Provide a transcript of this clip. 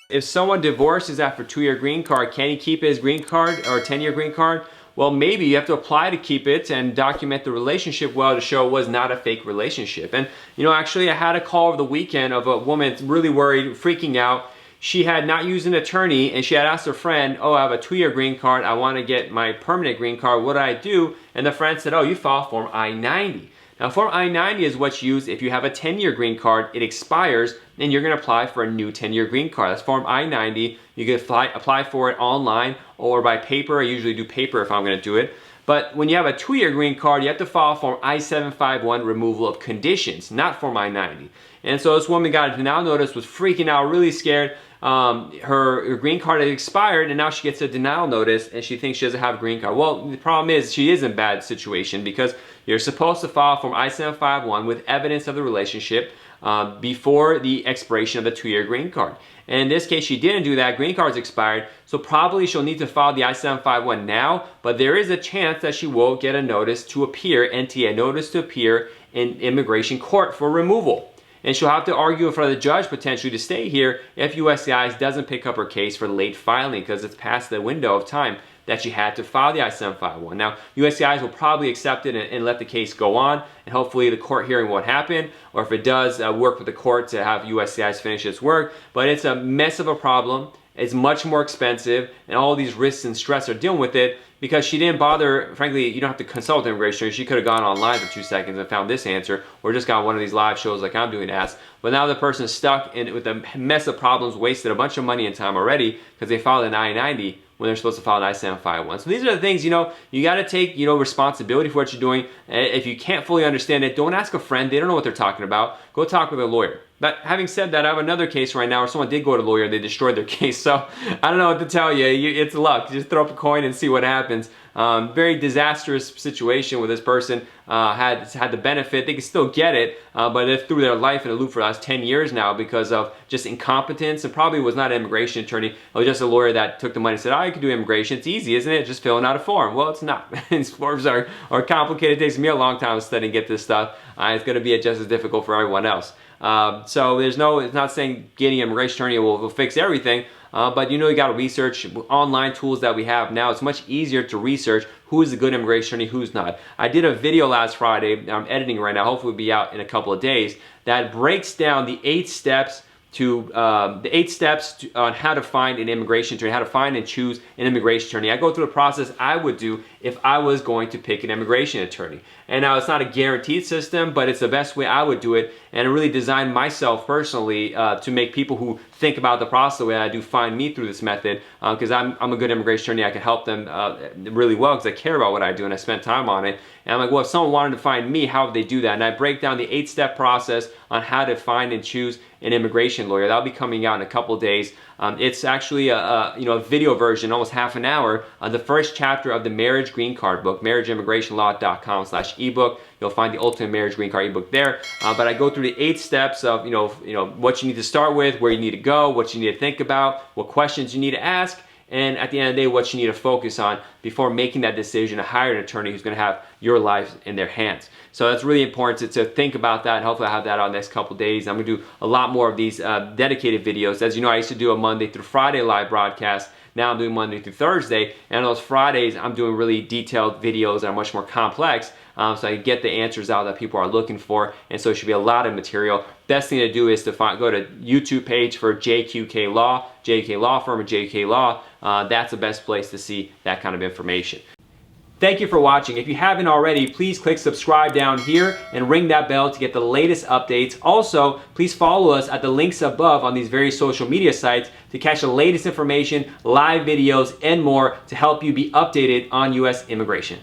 If someone divorces after a 2-year green card, can he keep his green card or 10-year green card? Well, maybe you have to apply to keep it and document the relationship well to show it was not a fake relationship. And actually I had a call over the weekend of a woman really worried, freaking out. She had not used an attorney and she had asked her friend, oh, I have a 2-year green card. I want to get my permanent green card. What do I do? And the friend said, oh, you file Form I-90. Now, Form I-90 is what's used if you have a 10-year green card, it expires, and you're going to apply for a new 10-year green card. That's Form I-90. You can apply for it online or by paper. I usually do paper if I'm going to do it. But when you have a 2-year green card, you have to file Form I-751, removal of conditions, not Form I-90. And so this woman got a denial notice, was freaking out, really scared. Her green card had expired and now she gets a denial notice and she thinks she doesn't have a green card. Well, the problem is she is in a bad situation because you're supposed to file Form I-751 with evidence of the relationship before the expiration of the 2-year green card. And in this case, she didn't do that. Green card's expired, so probably she'll need to file the I-751 now, but there is a chance that she will get a notice to appear, NTA, notice to appear in immigration court for removal. And she'll have to argue in front of the judge potentially to stay here if USCIS doesn't pick up her case for late filing because it's past the window of time that she had to file the I-751. Now, USCIS will probably accept it and let the case go on, and hopefully the court hearing won't happen, or if it does, work with the court to have USCIS finish its work. But it's a mess of a problem. It's much more expensive, and all these risks and stress are dealing with it because she didn't bother. Frankly, you don't have to consult the immigration. She could have gone online for 2 seconds and found this answer, or just got one of these live shows like I'm doing to ask. But now the person is stuck with a mess of problems, wasted a bunch of money and time already because they filed an I-90 when they're supposed to file an I-751. So these are the things, you got to take, responsibility for what you're doing. If you can't fully understand it, don't ask a friend. They don't know what they're talking about. Go talk with a lawyer. But having said that, I have another case right now where someone did go to a lawyer and they destroyed their case. So I don't know what to tell you. It's luck. Just throw up a coin and see what happens. Very disastrous situation where this person had the benefit. They can still get it, but they threw their life in a loop for the last 10 years now because of just incompetence, and probably was not an immigration attorney. It was just a lawyer that took the money and said, oh, you can do immigration. It's easy, isn't it? Just filling out a form. Well, it's not. These forms are complicated. It takes me a long time to study and get this stuff. It's going to be just as difficult for everyone else. So it's not saying getting an immigration attorney will fix everything, but you got to research online tools that we have now. It's much easier to research who is a good immigration attorney, who's not. I did a video last Friday, I'm editing right now, hopefully it'll be out in a couple of days, that breaks down the 8 steps on how to find an immigration attorney, how to find and choose an immigration attorney. I go through the process I would do if I was going to pick an immigration attorney. And now it's not a guaranteed system, but it's the best way I would do it. And I really designed myself personally to make people who think about the process the way I do find me through this method, because I'm a good immigration attorney. I can help them really well because I care about what I do and I spent time on it. And I'm like, well, if someone wanted to find me, how would they do that? And I break down the 8-step process on how to find and choose an immigration lawyer. That'll be coming out in a couple of days. It's actually a video version, almost half an hour, of the first chapter of the Marriage Green Card book, marriageimmigrationlaw.com/ebook. You'll find the Ultimate Marriage Green Card ebook there. But I go through the 8 steps of what you need to start with, where you need to go, what you need to think about, what questions you need to ask, and at the end of the day, what you need to focus on before making that decision to hire an attorney who's going to have your life in their hands. So that's really important to think about that, and hopefully I'll have that on the next couple of days. I'm going to do a lot more of these dedicated videos. As you know, I used to do a Monday through Friday live broadcast. Now I'm doing Monday through Thursday, and on those Fridays, I'm doing really detailed videos that are much more complex, so I can get the answers out that people are looking for, and so it should be a lot of material. Best thing to do is to go to YouTube page for JQK Law, JQK Law Firm, or JQK Law. That's the best place to see that kind of information. Thank you for watching. If you haven't already, please click subscribe down here and ring that bell to get the latest updates. Also, please follow us at the links above on these various social media sites to catch the latest information, live videos, and more to help you be updated on U.S. immigration.